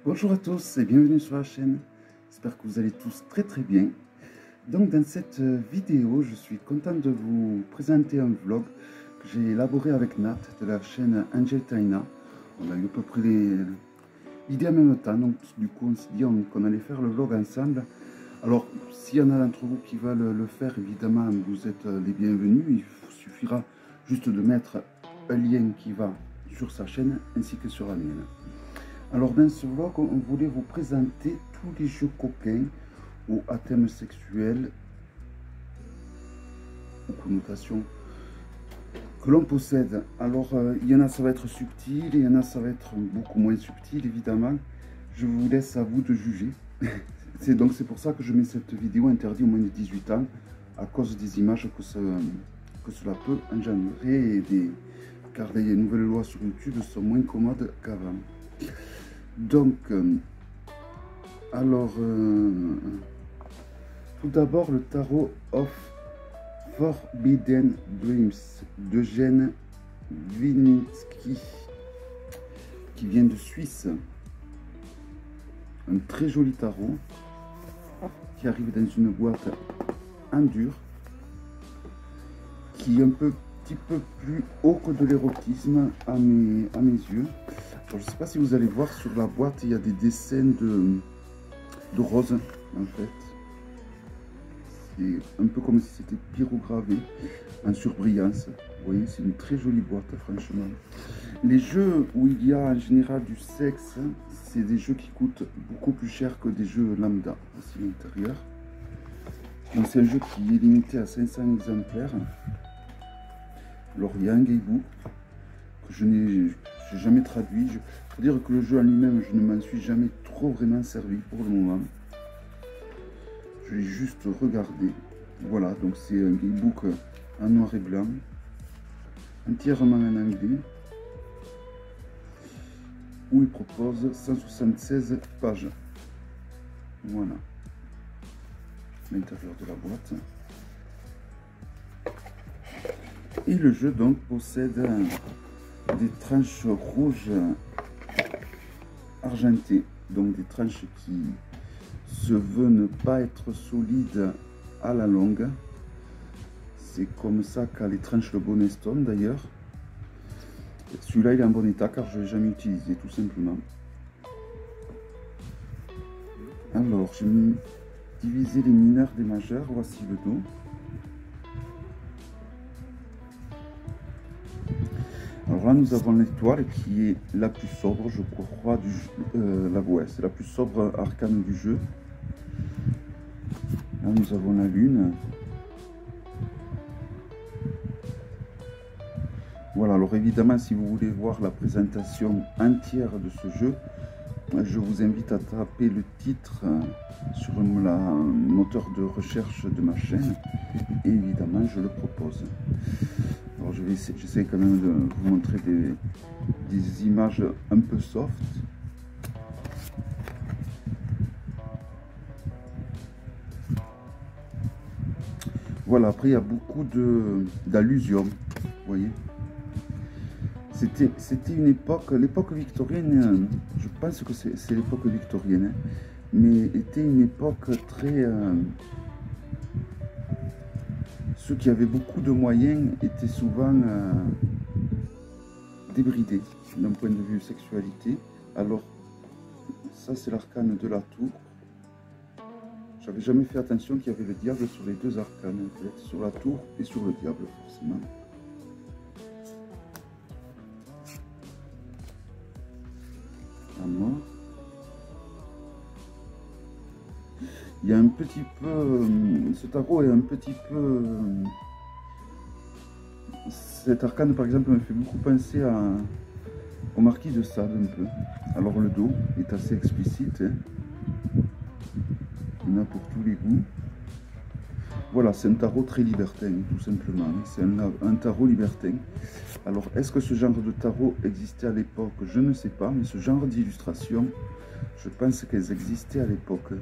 Bonjour à tous et bienvenue sur la chaîne. J'espère que vous allez tous très bien. Donc dans cette vidéo, je suis content de vous présenter un vlog que j'ai élaboré avec Nat de la chaîne Angel Taina. On a eu à peu près l'idée en même temps, donc du coup on s'est dit qu'on allait faire le vlog ensemble. Alors s'il y en a d'entre vous qui veulent le faire, évidemment vous êtes les bienvenus. Il suffira juste de mettre un lien qui va sur sa chaîne ainsi que sur la mienne. Alors dans ce vlog, on voulait vous présenter tous les jeux coquins ou à thème sexuel ou connotation que l'on possède. Alors il y en a ça va être subtil, il y en a ça va être beaucoup moins subtil évidemment. Je vous laisse à vous de juger. C'est pour ça que je mets cette vidéo interdite au moins de 18 ans à cause des images que cela peut engendrer car les nouvelles lois sur YouTube sont moins commodes qu'avant. Donc, tout d'abord le tarot of Forbidden Dreams d'Eugène Winitsky qui vient de Suisse. Un très joli tarot qui arrive dans une boîte en dur qui est un petit peu plus haut que de l'érotisme à mes yeux. Alors, je ne sais pas si vous allez voir sur la boîte, il y a des dessins de roses en fait. C'est un peu comme si c'était pyrogravé en surbrillance. Vous voyez, c'est une très jolie boîte franchement. Les jeux où il y a en général du sexe, c'est des jeux qui coûtent beaucoup plus cher que des jeux lambda aussi à l'intérieur. Donc c'est un jeu qui est limité à 500 exemplaires. Alors il y a un guidebook que je n'ai jamais traduit. Il faut dire que le jeu en lui-même, je ne m'en suis jamais trop vraiment servi pour le moment. Je l'ai juste regardé. Voilà, donc c'est un guidebook en noir et blanc, entièrement en anglais, où il propose 176 pages. Voilà l'intérieur de la boîte. Et le jeu donc possède des tranches rouges argentées, donc des tranches qui se veulent ne pas être solides à la longue. C'est comme ça qu'a les tranches le Bonnet Stone d'ailleurs. Celui-là il est en bon état car je ne l'ai jamais utilisé tout simplement. Alors j'ai divisé les mineurs des majeurs, voici le dos. Alors là nous avons l'étoile qui est la plus sobre, je crois, c'est la plus sobre arcane du jeu. Là nous avons la lune. Voilà, alors évidemment si vous voulez voir la présentation entière de ce jeu, je vous invite à taper le titre sur le moteur de recherche de ma chaîne et évidemment je le propose. Alors j'essaie quand même de vous montrer des images un peu soft. Voilà, après il y a beaucoup d'allusions, vous voyez. C'était une époque, l'époque victorienne, je pense que c'est l'époque victorienne, mais était une époque très... ceux qui avaient beaucoup de moyens étaient souvent débridés d'un point de vue sexualité. Alors, ça c'est l'arcane de la tour. J'avais jamais fait attention qu'il y avait le diable sur les deux arcanes, en fait, sur la tour et sur le diable forcément. La mort. Il y a un petit peu, ce tarot est un petit peu, cet arcane par exemple me fait beaucoup penser au marquis de Sade un peu. Alors le dos est assez explicite, hein. Il y en a pour tous les goûts. Voilà, c'est un tarot très libertin tout simplement, c'est un tarot libertin. Alors est-ce que ce genre de tarot existait à l'époque? Je ne sais pas, mais ce genre d'illustration, je pense qu'elles existaient à l'époque.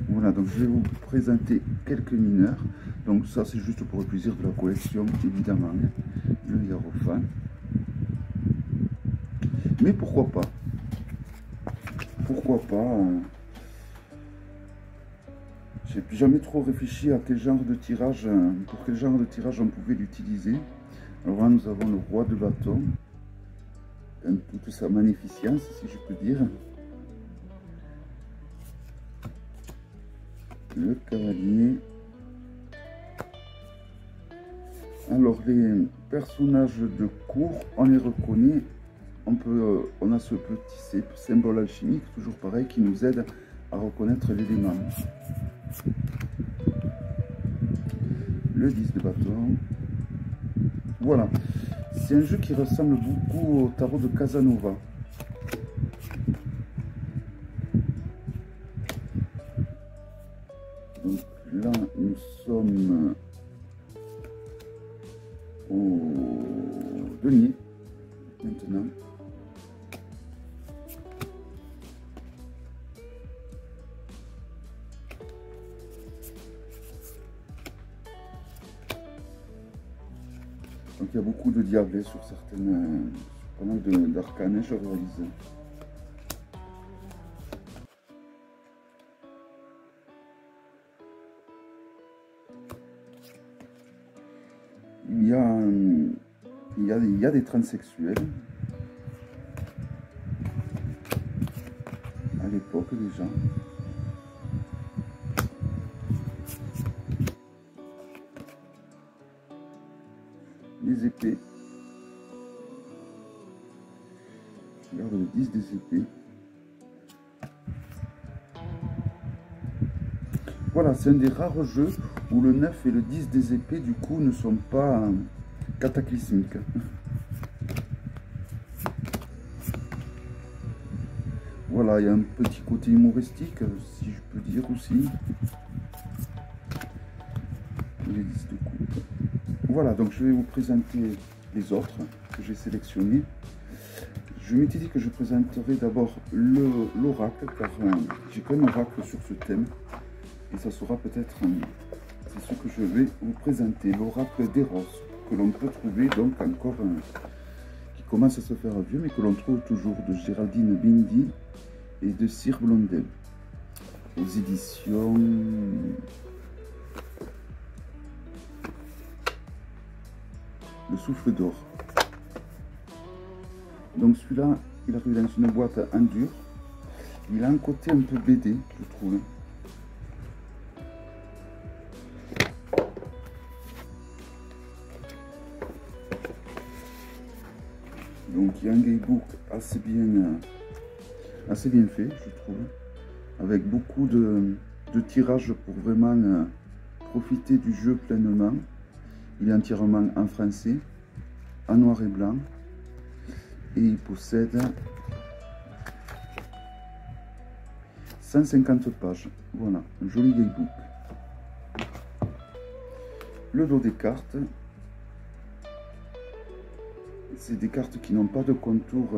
Voilà, donc je vais vous présenter quelques mineurs. Donc ça c'est juste pour le plaisir de la collection évidemment. Le hiérophant Mais pourquoi pas? Pourquoi pas? J'ai jamais trop réfléchi à quel genre de tirage, pour quel genre de tirage on pouvait l'utiliser. Alors là, nous avons le roi de bâton, dans toute sa magnificence, si je peux dire. Le cavalier. Alors, les personnages de cour, on les reconnaît. On a ce petit symbole alchimique, toujours pareil, qui nous aide à reconnaître l'élément. Le 10 de bâton. Voilà. C'est un jeu qui ressemble beaucoup au tarot de Casanova. Donc là, nous sommes au denier maintenant. Donc il y a beaucoup de diablés sur certaines, sur pas mal d'arcanes, je réalise. Il y a des transsexuels à l'époque déjà. Les épées. Regarde le 10 des épées. Voilà, c'est un des rares jeux où le 9 et le 10 des épées, du coup, ne sont pas cataclysmiques. Voilà, il y a un petit côté humoristique, si je peux dire aussi. Les 10 de coupe. Voilà, donc je vais vous présenter les autres que j'ai sélectionnés. Je m'étais dit que je présenterai d'abord l'oracle, car j'ai qu'un oracle sur ce thème. Et ça sera peut-être, c'est ce que je vais vous présenter, l'oracle d'Eros, que l'on peut trouver donc encore, qui commence à se faire vieux, mais que l'on trouve toujours, de Géraldine Bindi et de Sir Blondel, aux éditions Le Souffle d'Or. Donc celui-là, il arrive dans une boîte en dur. Il a un côté un peu BD, je trouve. Donc il y a un guidebook assez bien fait, je trouve, avec beaucoup de tirages pour vraiment profiter du jeu pleinement. Il est entièrement en français, en noir et blanc, et il possède 150 pages. Voilà, un joli guidebook. Le dos des cartes. C'est des cartes qui n'ont pas de contour,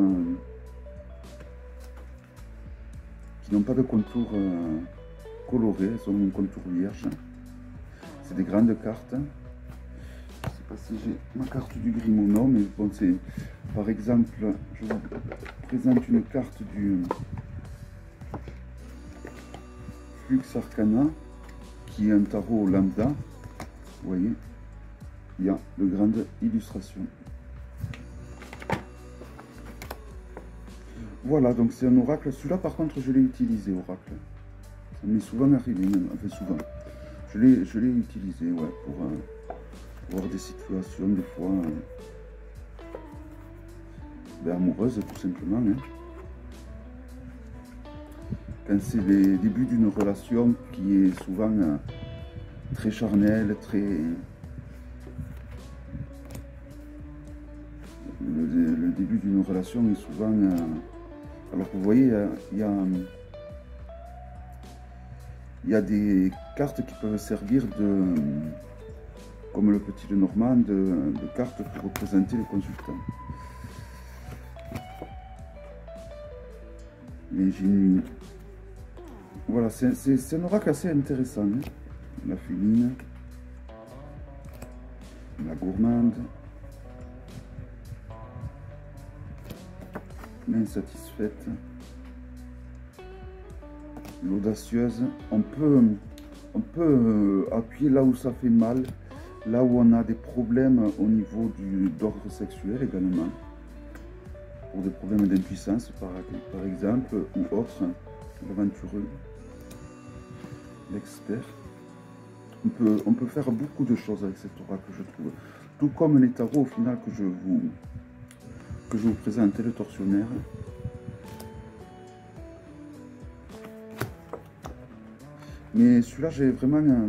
coloré, elles ont un contour vierge. C'est des grandes cartes. Je ne sais pas si j'ai ma carte du Grimm ou non, mais bon, c'est par exemple, je vous présente une carte du Flux Arcana, qui est un tarot lambda. Vous voyez, il y a de grandes illustrations. Voilà, donc c'est un oracle. Celui-là, par contre, je l'ai utilisé, oracle. Ça m'est souvent arrivé, même. Enfin, souvent. Je l'ai utilisé, ouais, pour voir des situations, des fois, amoureuses, tout simplement. Hein. Quand c'est les débuts d'une relation qui est souvent très charnelle, très... Le début d'une relation est souvent... alors vous voyez, il y a des cartes qui peuvent servir de, comme le petit Lenormand, de cartes pour représenter les consultants. Mais j'ai voilà, c'est un oracle assez intéressant. Hein. La féline, la gourmande. l'insatisfaite, l'audacieuse. On peut appuyer là où ça fait mal, là où on a des problèmes au niveau d'ordre sexuel également, pour des problèmes d'impuissance par exemple, ou autre, l'aventureux, l'expert. On peut faire beaucoup de choses avec cet oracle, je trouve. Tout comme les tarots au final que je vous présente, le tortionnaire. Mais celui-là, j'ai vraiment...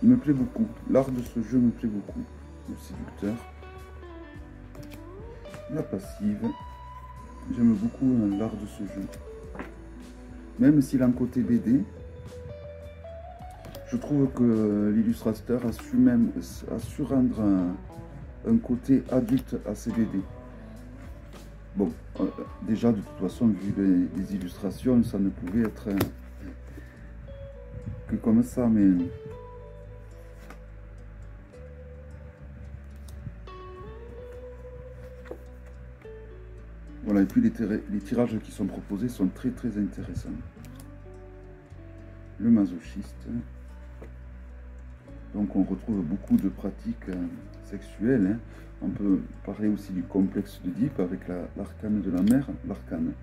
il me plaît beaucoup. L'art de ce jeu me plaît beaucoup. Le séducteur. La passive. J'aime beaucoup l'art de ce jeu. Même s'il a un côté BD, je trouve que l'illustrateur a su rendre un côté adulte à ces BD. Bon, déjà de toute façon, vu les illustrations, ça ne pouvait être que comme ça, mais... Voilà, et puis les tirages qui sont proposés sont très très intéressants. Le masochiste. Donc on retrouve beaucoup de pratiques sexuelles. Hein. On peut parler aussi du complexe d'Oedipe avec l'arcane de la mer, l'arcane,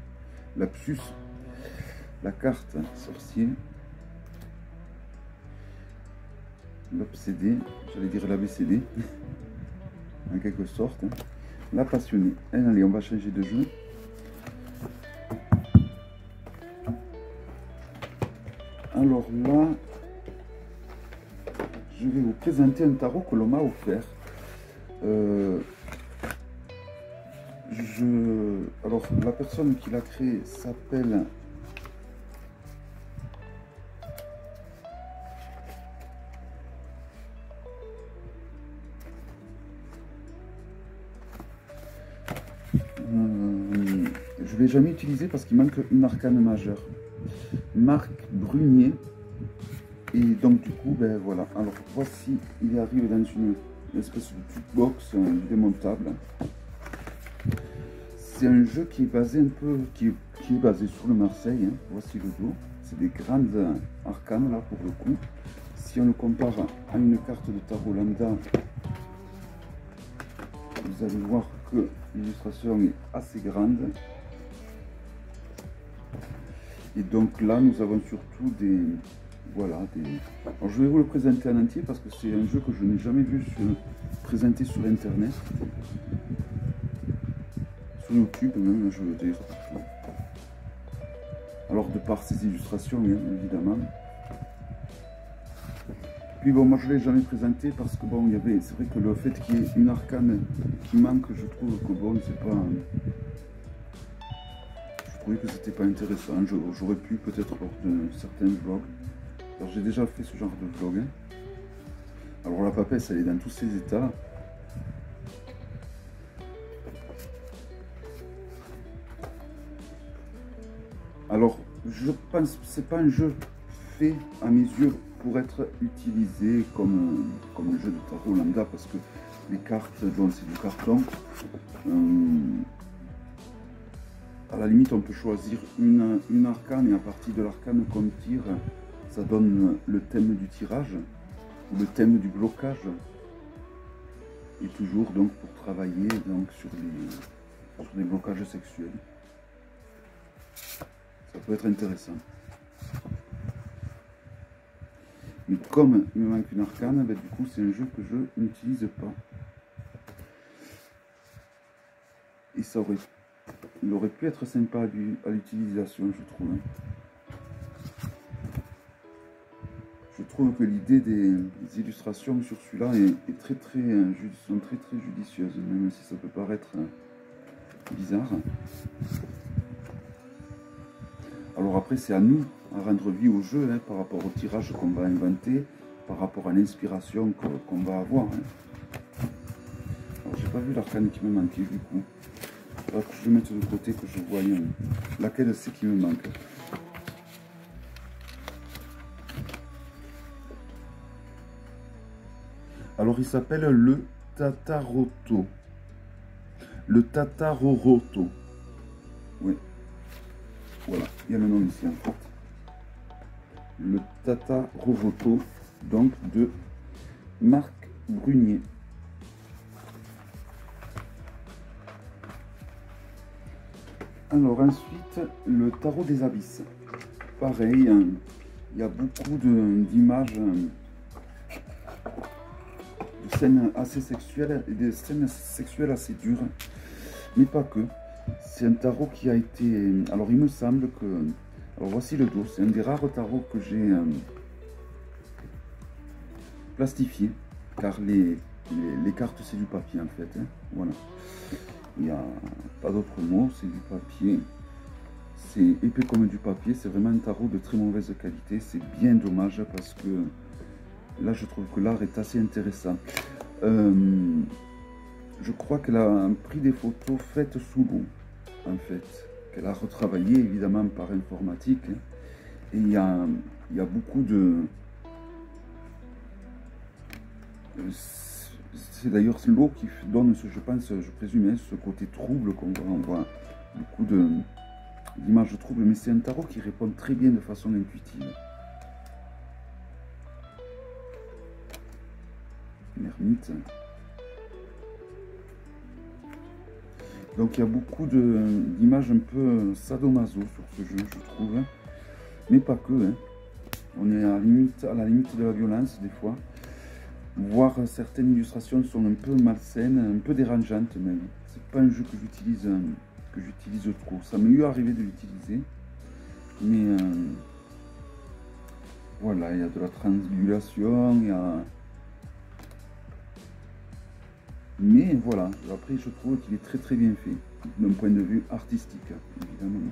l'absus, la carte sorcier, l'obsédé, j'allais dire l'ABCD, en quelque sorte. Hein. La passionnée. Allez, on va changer de jeu. Alors là, je vais vous présenter un tarot que l'on m'a offert. Alors, la personne qui l'a créé s'appelle... je ne l'ai jamais utilisé parce qu'il manque une arcane majeure. Marc Brunier. Et donc du coup, ben voilà. Alors voici, il arrive dans une espèce de jukebox démontable. C'est un jeu qui est basé qui est basé sur le Marseille. Hein. Voici le dos. C'est des grandes arcanes là pour le coup. Si on le compare à une carte de tarot lambda, vous allez voir que l'illustration est assez grande. Et donc là, nous avons surtout des... Voilà, Alors, je vais vous le présenter en entier parce que c'est un jeu que je n'ai jamais vu présenté sur Internet. Sur YouTube même, je veux dire. Alors, de par ces illustrations, bien évidemment. Puis bon, moi je ne l'ai jamais présenté parce que bon, c'est vrai que le fait qu'il y ait une arcane qui manque, je trouve que bon, c'est pas... Je trouvais que c'était pas intéressant. J'aurais pu peut-être lors de certains vlogs. Alors j'ai déjà fait ce genre de vlog. Hein. Alors la papesse, elle est dans tous ses états. Alors, je pense que c'est pas un jeu fait à mes yeux pour être utilisé comme le jeu de tarot lambda parce que les cartes, donc c'est du carton. À la limite, on peut choisir une arcane et à partir de l'arcane qu'on tire, ça donne le thème du tirage ou le thème du blocage. Et toujours donc pour travailler donc sur les blocages sexuels. Ça peut être intéressant. Mais comme il me manque une arcane, ben, du coup c'est un jeu que je n'utilise pas. Et il aurait pu être sympa à l'utilisation, je trouve. Je trouve que l'idée des illustrations sur celui-là sont très judicieuses, même si ça peut paraître bizarre. Alors après, c'est à nous à rendre vie au jeu, hein, par rapport au tirage qu'on va inventer, par rapport à l'inspiration qu'on va avoir. Hein. Alors j'ai pas vu l'arcane qui me manquait du coup. Il faudra que je le mette de côté, que je voie laquelle c'est qui me manque. Alors il s'appelle le Tataroto. Le Tataroroto. Oui. Voilà, il y a le nom ici en fait. Le Tataroroto, donc de Marc Brunier. Alors ensuite, le tarot des abysses. Pareil, il y a beaucoup d'images, de scènes assez sexuelles et des scènes sexuelles assez dures, mais pas que. C'est un tarot qui a été... Alors il me semble que... Alors voici le dos, c'est un des rares tarots que j'ai plastifié, car les cartes c'est du papier en fait, hein. Voilà. Il n'y a pas d'autre mot, c'est du papier. C'est épais comme du papier, c'est vraiment un tarot de très mauvaise qualité. C'est bien dommage parce que là je trouve que l'art est assez intéressant. Je crois qu'elle a pris des photos faites sous l'eau, en fait, qu'elle a retravaillé évidemment par informatique. Hein. Et il y a beaucoup de... C'est d'ailleurs l'eau qui donne, je pense, je présume, ce côté trouble qu'on voit. On voit beaucoup d'images troubles, mais c'est un tarot qui répond très bien de façon intuitive. L'ermite. Donc il y a beaucoup d'images un peu sadomaso sur ce jeu, je trouve. Mais pas que. Hein. On est à la limite de la violence des fois. Voire certaines illustrations sont un peu malsaines, un peu dérangeantes même. C'est pas un jeu que j'utilise trop. Ça m'est eu arrivé de l'utiliser. Mais voilà, il y a de la triangulation, il y a... Mais voilà, après je trouve qu'il est très très bien fait, d'un point de vue artistique, évidemment.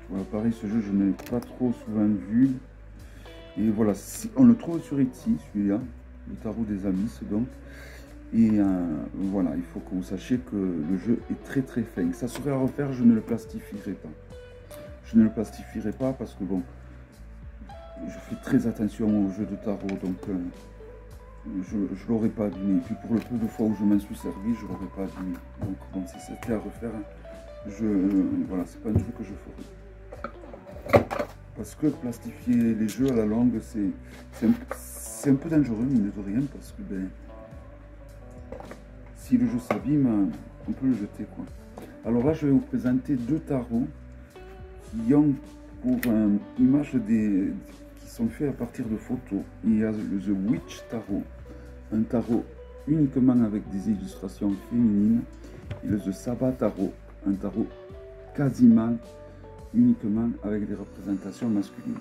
Voilà, pareil, ce jeu je ne l'ai pas trop souvent vu. Et voilà, on le trouve sur Etsy, celui-là, le tarot des abysses donc. Et voilà, il faut que vous sachiez que le jeu est très très fin. Ça serait à refaire, je ne le plastifierai pas. Je ne le plastifierai pas parce que bon, je fais très attention au jeu de tarot, donc je ne l'aurais pas abîmé. Et puis pour le peu de fois où je m'en suis servi, je ne l'aurais pas abîmé. Donc bon, si c'était à refaire, voilà, c'est pas un truc que je ferai. Parce que plastifier les jeux à la longue, c'est un peu dangereux, mine de rien, parce que ben, si le jeu s'abîme, on peut le jeter, quoi. Alors là, je vais vous présenter deux tarots qui ont pour image qui sont faits à partir de photos. Il y a le The Witch Tarot, un tarot uniquement avec des illustrations féminines, et le The Sabbat Tarot, un tarot quasiment uniquement avec des représentations masculines.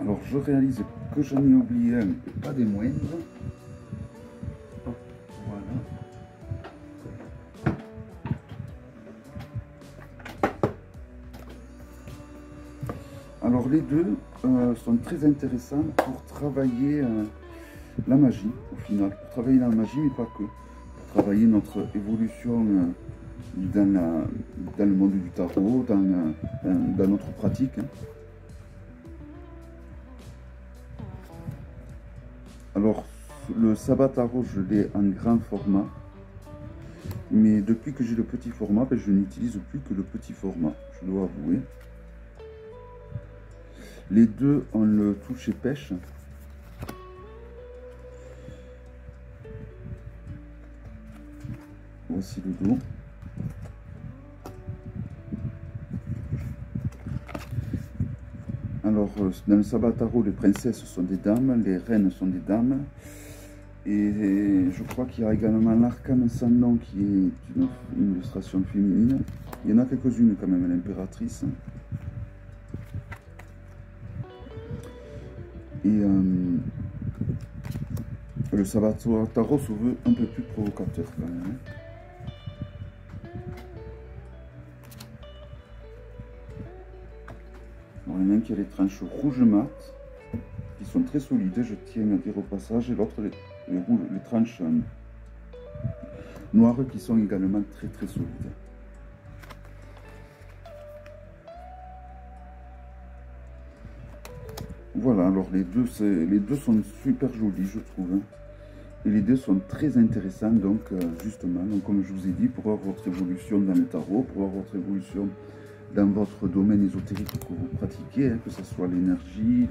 Alors je réalise que j'en ai oublié un, et pas des moindres. Voilà. Alors les deux sont très intéressants pour travailler la magie, au final. Pour travailler la magie, mais pas que. Pour travailler notre évolution dans le monde du tarot, dans notre pratique. Hein. Alors, le Sabbat Tarot, je l'ai en grand format. Mais depuis que j'ai le petit format, ben, je n'utilise plus que le petit format, je dois avouer. Les deux ont le toucher pêche. Voici le dos. Alors, dans le Sabbat Tarot, les princesses sont des dames, les reines sont des dames. Et je crois qu'il y a également l'arcane sans nom qui est une illustration féminine. Il y en a quelques-unes quand même, l'impératrice. Et le Sabbat Tarot se veut un peu plus provocateur quand même. Alors, il y en a un qui a les tranches rouge mat, qui sont très solides, je tiens à dire au passage, et l'autre les tranches noires qui sont également très très solides. Voilà, alors les deux sont super jolis, je trouve. Hein. Et les deux sont très intéressants, donc justement, donc, comme je vous ai dit, pour avoir votre évolution dans le tarot, pour avoir votre évolution dans votre domaine ésotérique que vous pratiquez, hein, que ce soit l'énergie,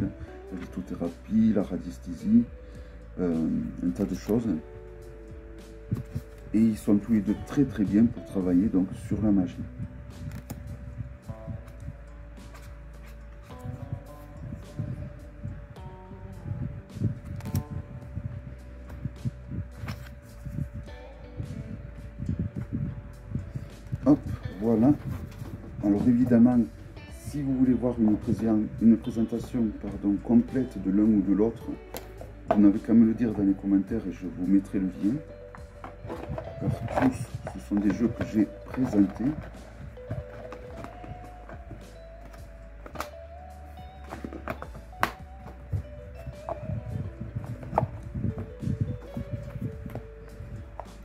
la lithothérapie, la radiesthésie, un tas de choses. Et ils sont tous les deux très très bien pour travailler donc sur la magie. Hop, voilà. Alors évidemment, si vous voulez voir une présentation complète de l'un ou de l'autre, vous n'avez qu'à me le dire dans les commentaires et je vous mettrai le lien. Car tous, ce sont des jeux que j'ai présentés.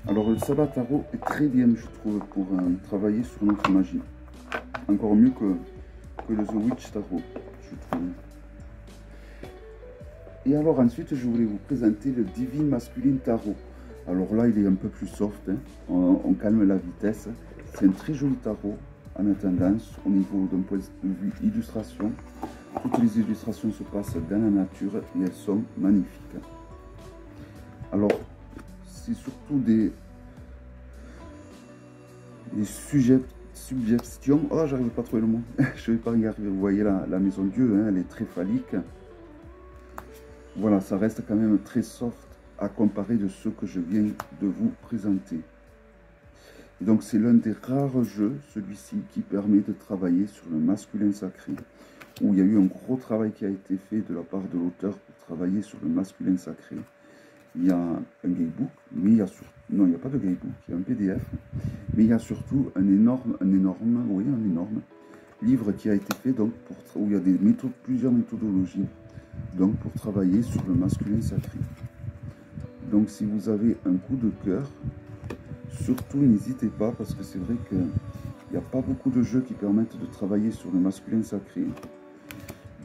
Alors le Sabbat Tarot est très bien, je trouve, pour travailler sur notre magie. Encore mieux que le The Witch Tarot, je trouve. Et alors ensuite, je voulais vous présenter le Divine Masculine Tarot. Alors là, il est un peu plus soft, hein. On calme la vitesse. C'est un très joli tarot en attendance au niveau d'un point de vue illustration. Toutes les illustrations se passent dans la nature et elles sont magnifiques. Alors, c'est surtout des suggestions. Oh, j'arrive pas à trouver le mot. Je vais pas y arriver. Vous voyez la maison Dieu, hein, elle est très phallique. Voilà, ça reste quand même très soft à comparer de ce que je viens de vous présenter. Et donc c'est l'un des rares jeux, celui-ci, qui permet de travailler sur le masculin sacré, où il y a eu un gros travail qui a été fait de la part de l'auteur pour travailler sur le masculin sacré. Il y a un guidebook, mais il y a surtout, non, il n'y a pas de guidebook, il y a un PDF, mais il y a surtout un énorme livre qui a été fait donc où il y a plusieurs méthodologies donc pour travailler sur le masculin sacré. Donc si vous avez un coup de cœur, surtout n'hésitez pas, parce que c'est vrai qu'il n'y a pas beaucoup de jeux qui permettent de travailler sur le masculin sacré.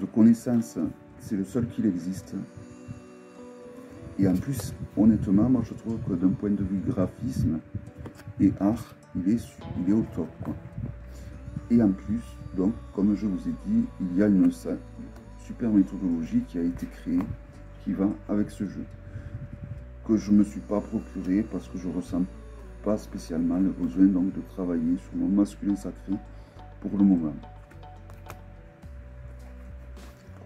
De connaissance, c'est le seul qu'il existe. Et en plus, honnêtement, moi je trouve que d'un point de vue graphisme et art, il est au top, quoi. Et en plus, donc, comme je vous ai dit, il y a une super méthodologie qui a été créée, qui va avec ce jeu, que je ne me suis pas procuré parce que je ne ressens pas spécialement le besoin donc de travailler sur mon masculin sacré pour le moment.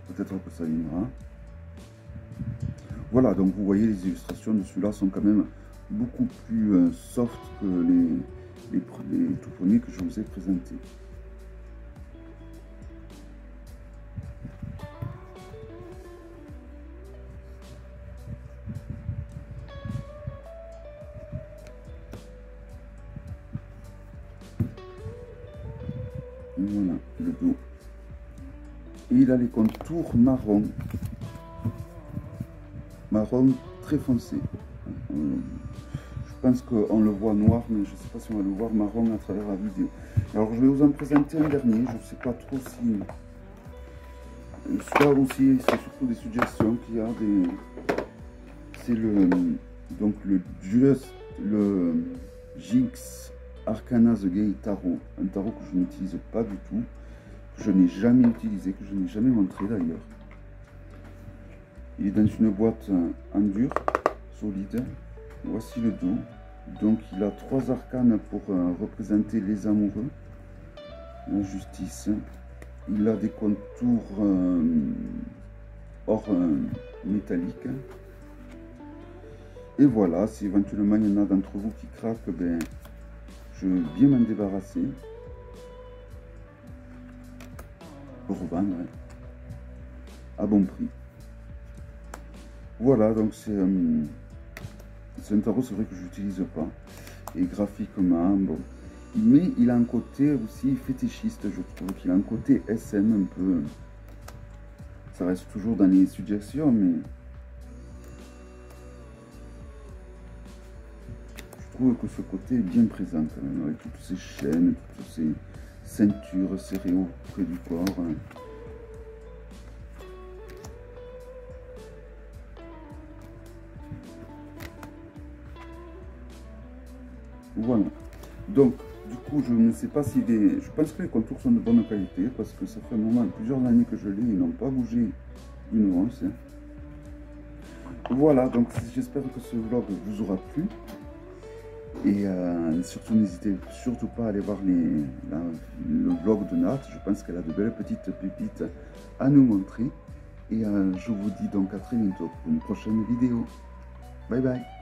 Peut-être que ça viendra. Voilà, donc vous voyez les illustrations de celui-là sont quand même beaucoup plus soft que les tout premiers que je vous ai présentés. Voilà le dos. Et il a les contours marron très foncé. Je pense qu'on le voit noir, mais je ne sais pas si on va le voir marron à travers la vidéo. Alors je vais vous en présenter un dernier. Je ne sais pas trop si... Soit aussi, c'est surtout des suggestions qu'il y a des... C'est donc le Jinx Arcana The Gay Tarot, un tarot que je n'utilise pas du tout, que je n'ai jamais utilisé, que je n'ai jamais montré d'ailleurs. Il est dans une boîte en dur, solide. Voici le dos. Donc il a 3 arcanes pour représenter les amoureux. La justice. Il a des contours or métallique. Et voilà, si éventuellement il y en a d'entre vous qui craquent, ben, je vais bien m'en débarrasser. Pour revendre, hein, à bon prix. Voilà, donc c'est un tarot, c'est vrai que je n'utilise pas. Et graphiquement, bon. Mais il a un côté aussi fétichiste, je trouve qu'il a un côté SM un peu. Ça reste toujours dans les suggestions, mais trouve que ce côté est bien présent quand même, avec toutes ces chaînes, toutes ces ceintures serrées au près du corps. Voilà. Donc, du coup, je ne sais pas si les... Je pense que les contours sont de bonne qualité, parce que ça fait un moment, plusieurs années que je l'ai, ils n'ont pas bougé d'une once. Voilà, donc j'espère que ce vlog vous aura plu. Et surtout, n'hésitez surtout pas à aller voir le vlog de Nat. Je pense qu'elle a de belles petites pépites à nous montrer. Et je vous dis donc à très bientôt pour une prochaine vidéo. Bye bye.